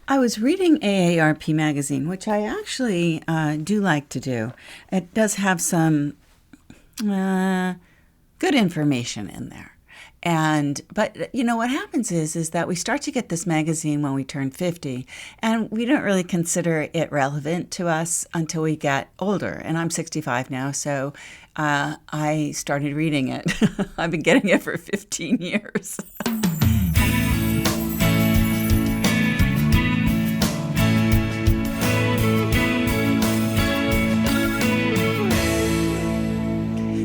I was reading AARP magazine, which I actually do like to do. It does have some good information in there. But you know what happens is that we start to get this magazine when we turn 50, and we don't really consider it relevant to us until we get older. And I'm 65 now, so I started reading it. I've been getting it for 15 years.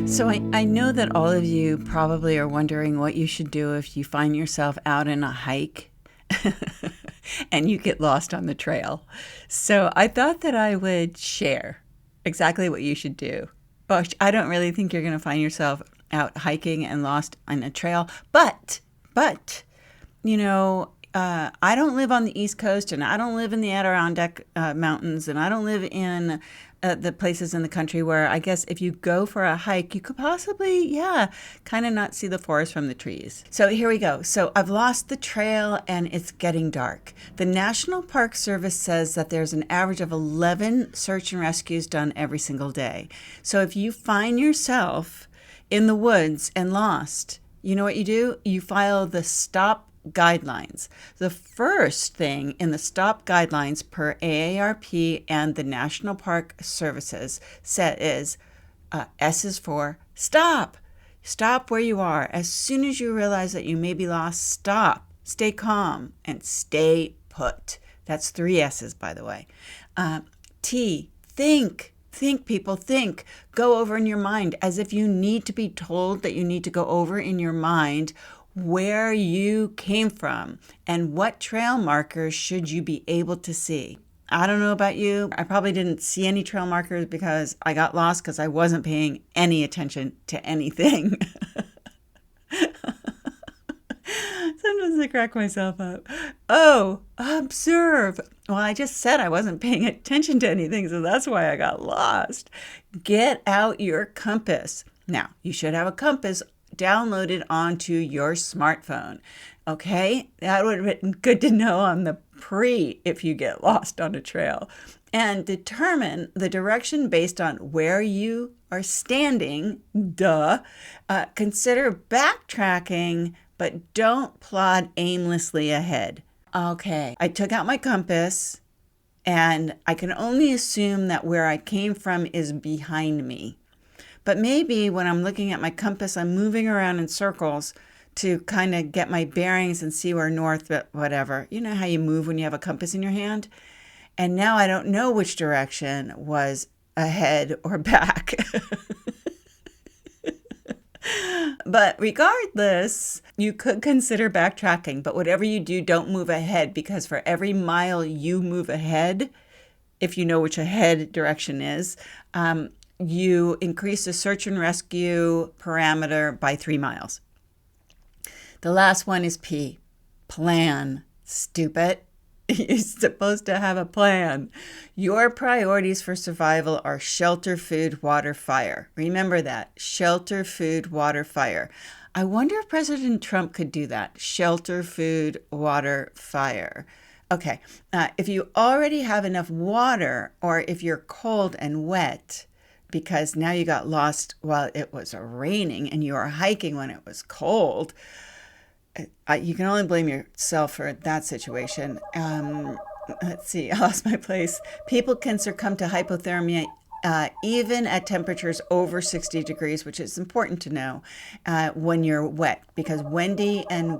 So I know that all of you probably are wondering what you should do if you find yourself out in a hike and you get lost on the trail. So I thought that I would share exactly what you should do. Well, I don't really think you're going to find yourself out hiking and lost on a trail, but I don't live on the East Coast, and I don't live in the Adirondack Mountains, and I don't live in the places in the country where I guess if you go for a hike, you could possibly, kind of not see the forest from the trees. So here we go. So I've lost the trail and it's getting dark. The National Park Service says that there's an average of 11 search and rescues done every single day. So if you find yourself in the woods and lost, you know what you do? You file the stop guidelines. The first thing in the stop guidelines per AARP and the National Park Services set is S is for stop. Stop where you are. As soon as you realize that you may be lost, stop. Stay calm and stay put. That's 3 S's, by the way. T, think. Think, people, think. Go over in your mind as if you need to be told that you need to go over in your mind where you came from and what trail markers should you be able to see. I don't know about you. I probably didn't see any trail markers because I got lost because I wasn't paying any attention to anything. Sometimes I crack myself up. Oh, observe. Well, I just said I wasn't paying attention to anything, so that's why I got lost. Get out your compass. Now, you should have a compass downloaded onto your smartphone. Okay? That would have been good to know on the if you get lost on a trail. And determine the direction based on where you are standing. Consider backtracking, but don't plod aimlessly ahead. Okay, I took out my compass, and I can only assume that where I came from is behind me. But maybe when I'm looking at my compass, I'm moving around in circles to kind of get my bearings and see where north, whatever. You know how you move when you have a compass in your hand? And now I don't know which direction was ahead or back. But regardless, you could consider backtracking. But whatever you do, don't move ahead, because for every mile you move ahead, if you know which ahead direction is, you increase the search and rescue parameter by 3 miles. The last one is P. Plan. Stupid. You're supposed to have a plan. Your priorities for survival are shelter, food, water, fire. Remember that. Shelter, food, water, fire. I wonder if President Trump could do that. Shelter, food, water, fire. Okay. If you already have enough water, or if you're cold and wet, because now you got lost while it was raining and you were hiking when it was cold, you can only blame yourself for that situation. Let's see, I lost my place. People can succumb to hypothermia even at temperatures over 60 degrees, which is important to know when you're wet, because windy and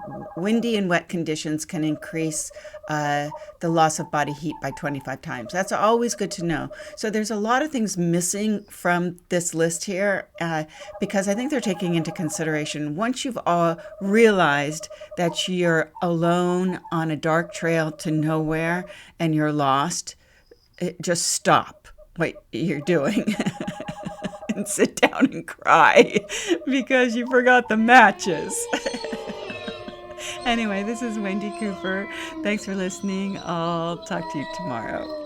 wet conditions can increase the loss of body heat by 25 times. That's always good to know. So there's a lot of things missing from this list here because I think they're taking into consideration, once you've all realized that you're alone on a dark trail to nowhere and you're lost, just stop what you're doing and sit down and cry because you forgot the matches. Anyway, this is Wendy Cooper. Thanks for listening. I'll talk to you tomorrow.